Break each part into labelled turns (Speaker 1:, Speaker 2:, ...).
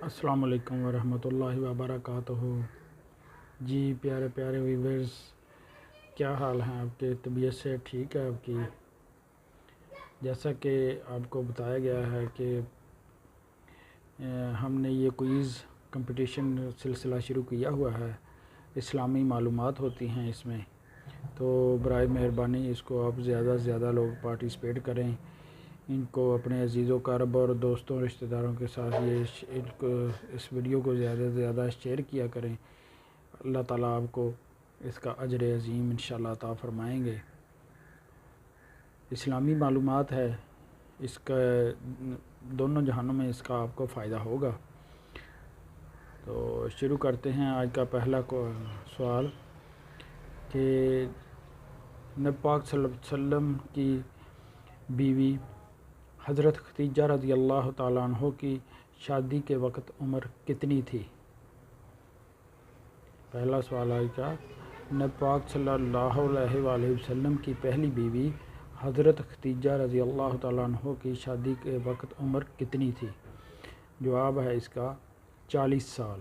Speaker 1: السلام علیکم ورحمۃ اللہ وبرکاتہ۔ جی پیارے پیارے ویورز، کیا حال ہیں آپ کے؟ طبیعت سے ٹھیک ہے آپ کی؟ جیسا کہ آپ کو بتایا گیا ہے کہ ہم نے یہ کوئز کمپٹیشن سلسلہ شروع کیا ہوا ہے۔ اسلامی معلومات ہوتی ہیں اس میں، تو برائے مہربانی اس کو آپ زیادہ سے زیادہ لوگ پارٹیسپیٹ کریں، ان کو اپنے عزیز و اقارب اور دوستوں رشتہ داروں کے ساتھ اس ویڈیو کو زیادہ سے زیادہ شیئر کیا کریں۔ اللہ تعالیٰ آپ کو اس کا اجر عظیم انشاءاللہ عطا فرمائیں گے۔ اسلامی معلومات ہے، اس کا دونوں جہانوں میں اس کا آپ کو فائدہ ہوگا۔ تو شروع کرتے ہیں آج کا پہلا سوال کہ نبی پاک صلی اللہ علیہ وسلم کی بیوی حضرت ختیجہ رضی اللہ تعالیٰ عنہ کی شادی کے وقت عمر کتنی تھی؟ پہلا سوال آج کا، نبی پاک صلی اللہ علیہ وآلہ وسلم کی پہلی بیوی حضرت ختیجہ رضی اللہ تعالیٰ عنہ کی شادی کے وقت عمر کتنی تھی؟ جواب ہے اس کا 40 سال۔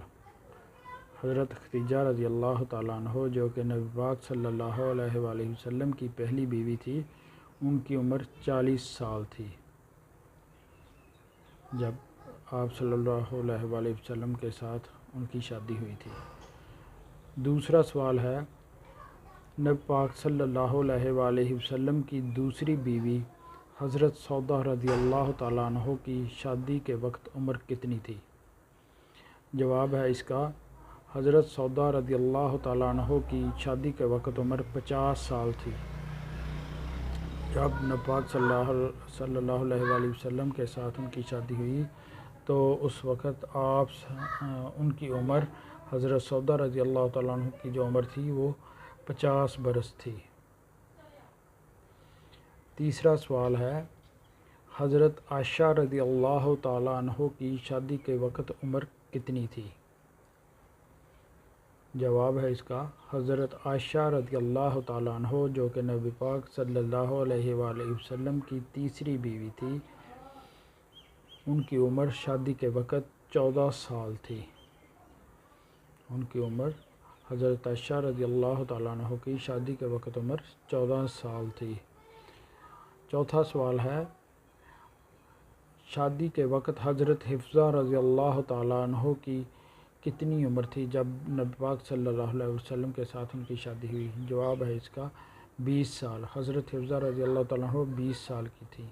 Speaker 1: حضرت ختیجہ رضی اللہ تعالیٰ عنہ جو کہ نبی پاک صلی اللہ علیہ وآلہ وسلم کی پہلی بیوی تھی، ان کی عمر 40 سال تھی جب آپ صلی اللہ علیہ وآلہ وسلم کے ساتھ ان کی شادی ہوئی تھی۔ دوسرا سوال ہے، نبی پاک صلی اللہ علیہ وآلہ وسلم کی دوسری بیوی حضرت سودا رضی اللہ تعالیٰ عنہ کی شادی کے وقت عمر کتنی تھی؟ جواب ہے اس کا، حضرت سودا رضی اللہ تعالیٰ عنہ کی شادی کے وقت عمر 50 سال تھی۔ جب نبی پاک صلی اللہ علیہ وآلہ وسلم کے ساتھ ان کی شادی ہوئی تو اس وقت ان کی عمر، حضرت سودا رضی اللہ تعالیٰ عنہ کی جو عمر تھی وہ 50 برس تھی۔ تیسرا سوال ہے، حضرت عائشہ رضی اللہ تعالیٰ عنہ کی شادی کے وقت عمر کتنی تھی؟ جواب ہے اس کا، حضرت عائشہ رضی اللہ تعالیٰ عنہ جو کہ نبی پاک صلی اللہ علیہ وآلہ وسلم کی تیسری بیوی تھی، ان کی عمر شادی کے وقت 14 سال تھی۔ ان کی عمر، حضرت عائشہ رضی اللہ تعالیٰ عنہ کی شادی کے وقت عمر 14 سال تھی۔ چوتھا سوال ہے، شادی کے وقت حضرت حفصہ رضی اللہ تعالیٰ عنہ کی کتنی عمر تھی جب نبی پاک صلی اللہ علیہ وسلم کے ساتھ ان کی شادی ہوئی؟ جواب ہے اس کا 20 سال۔ حضرت حفصہ رضی اللہ تعالیٰ عنہ 20 سال کی تھی۔